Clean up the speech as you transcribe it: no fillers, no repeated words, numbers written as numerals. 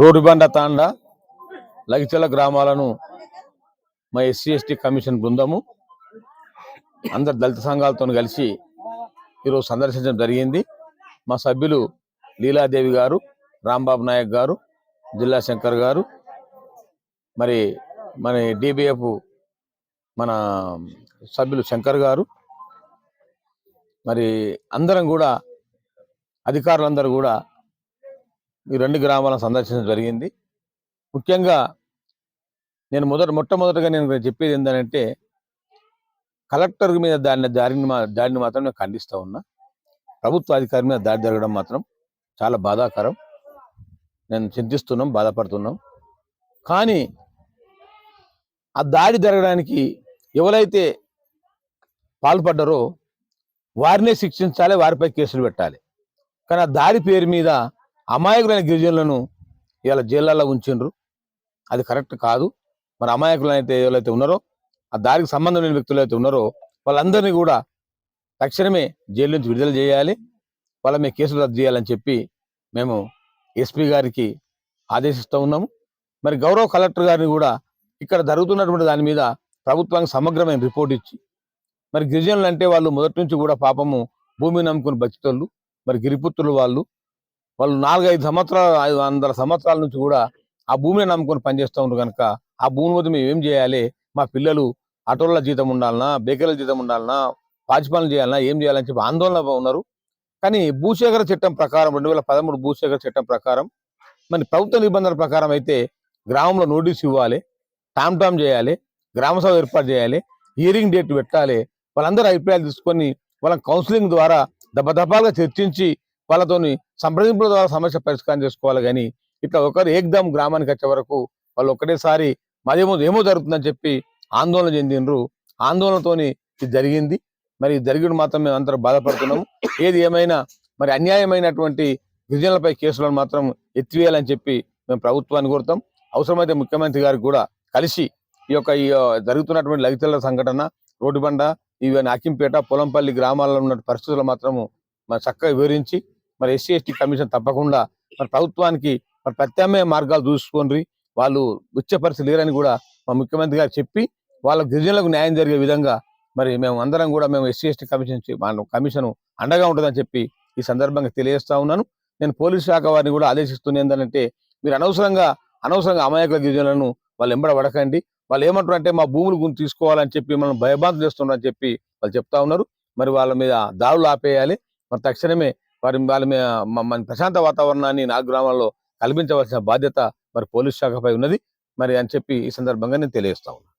రోడ్డుబండ తాండా లగిచల గ్రామాలను మా SC ST commission బృందము అందరు దళిత సంఘాలతో కలిసి ఈరోజు సందర్శించడం జరిగింది. మా సభ్యులు లీలాదేవి గారు, రాంబాబు నాయక్ గారు, జిల్లా శంకర్ గారు, మరి మన డిబిఎఫ్ మన సభ్యులు శంకర్ గారు, మరి అందరం కూడా అధికారులందరూ కూడా ఈ రెండు గ్రామాలను సందర్శించడం జరిగింది. ముఖ్యంగా నేను మొట్టమొదటిగా నేను చెప్పేది ఏంటంటే, కలెక్టర్ మీద దాడిని మాత్రం నేను ఖండిస్తూ ఉన్నా. ప్రభుత్వ అధికారి మీద దాడి జరగడం మాత్రం చాలా బాధాకరం. నేను చింతిస్తున్నాం, బాధపడుతున్నాం. కానీ ఆ దాడి జరగడానికి ఎవరైతే పాల్పడ్డారో వారినే శిక్షించాలి, వారిపై కేసులు పెట్టాలి. కానీ ఆ దాడి పేరు మీద అమాయకులైన గిరిజనులను ఇలా జైళ్ళల్లో ఉంచిండ్రు. అది కరెక్ట్ కాదు. మరి అమాయకులు అయితే ఎవరైతే ఉన్నారో, ఆ దాడికి సంబంధం లేని వ్యక్తులు అయితే ఉన్నారో వాళ్ళందరినీ కూడా తక్షణమే జైలు నుంచి విడుదల చేయాలి, వాళ్ళ మీద కేసులు రద్దు చేయాలని చెప్పి మేము ఎస్పీ గారికి ఆదేశిస్తూ ఉన్నాము. మరి గౌరవ కలెక్టర్ గారిని కూడా ఇక్కడ జరుగుతున్నటువంటి దాని మీద ప్రభుత్వానికి సమగ్రమైన రిపోర్ట్ ఇచ్చి, మరి గిరిజనులు అంటే వాళ్ళు మొదటి నుంచి కూడా పాపము భూమిని నమ్ముకుని బతితోళ్ళు, మరి గిరిపుత్రులు వాళ్ళు 4-5 సంవత్సరాలు 500 సంవత్సరాల నుంచి కూడా ఆ భూమిని నమ్ముకొని పనిచేస్తూ ఉన్నారు. కనుక ఆ భూమి వద్ద మేము ఏం చేయాలి, మా పిల్లలు ఆటోల జీతం ఉండాలన్నా, బేకరీల జీతం ఉండాలన్నా, పాచి పనులు చేయాలన్నా, ఏం చేయాలని చెప్పి ఆందోళన ఉన్నారు. కానీ భూసేకరణ చట్టం ప్రకారం 2013 భూసేకరణ చట్టం ప్రకారం మరి ప్రభుత్వ నిబంధనల ప్రకారం అయితే గ్రామంలో నోటీస్ ఇవ్వాలి, టామ్ చేయాలి, గ్రామ సభ ఏర్పాటు చేయాలి, హియరింగ్ డేట్ పెట్టాలి, వాళ్ళందరూ అభిప్రాయాలు తీసుకొని వాళ్ళ కౌన్సిలింగ్ ద్వారా దెబ్బదెబ్బలుగా చర్చించి వాళ్ళతోని సంప్రదింపుల ద్వారా సమస్య పరిష్కారం చేసుకోవాలి. కానీ ఇట్లా ఒకరు ఏకదమ్ గ్రామానికి వచ్చే వరకు వాళ్ళు ఒకటేసారి ఏమో జరుగుతుందని చెప్పి ఆందోళన చెందిండ్రు. ఆందోళనతోని ఇది జరిగింది. మరి జరిగిన మాత్రం మేము అందరూ బాధపడుతున్నాము. ఏది ఏమైనా మరి అన్యాయమైనటువంటి గిరిజనులపై కేసులను మాత్రం ఎత్తివేయాలని చెప్పి మేము ప్రభుత్వాన్ని కోరుతాం. అవసరమైతే ముఖ్యమంత్రి గారికి కూడా కలిసి ఈ జరుగుతున్నటువంటి లగితల సంఘటన, రోడ్డుబండ, ఈవెన్ అకింపేట, పొలంపల్లి గ్రామాల్లో ఉన్న పరిస్థితులు మాత్రము మరి చక్కగా వివరించి మరి ఎస్సీ ఎస్టీ కమిషన్ తప్పకుండా మరి ప్రభుత్వానికి మరి ప్రత్యామ్నాయ మార్గాలు చూసుకొని వాళ్ళు వచ్చే పరిస్థితి లేరని కూడా మా ముఖ్యమంత్రి గారు చెప్పి వాళ్ళ గిరిజనులకు న్యాయం జరిగే విధంగా మరి మేము అందరం కూడా మేము ఎస్సీ ఎస్టీ కమిషన్ అండగా ఉంటుందని చెప్పి ఈ సందర్భంగా తెలియజేస్తా ఉన్నాను. నేను పోలీసు శాఖ వారిని కూడా ఆదేశిస్తున్నా ఏంటంటే, మీరు అనవసరంగా అమాయకుల గిరిజనులను వాళ్ళు ఎంబడబడకండి. వాళ్ళు ఏమంటారు అంటే మా భూములు తీసుకోవాలని చెప్పి మనం భయభ్రాంతులు చేస్తున్నారని చెప్పి వాళ్ళు చెప్తా ఉన్నారు. మరి వాళ్ళ మీద దాడులు ఆపేయాలి. మరి తక్షణమే వాళ్ళ మీద ప్రశాంత వాతావరణాన్ని 4 గ్రామాల్లో కల్పించవలసిన బాధ్యత మరి పోలీసు శాఖపై ఉన్నది మరి అని చెప్పి ఈ సందర్భంగా నేను తెలియజేస్తా ఉన్నాను.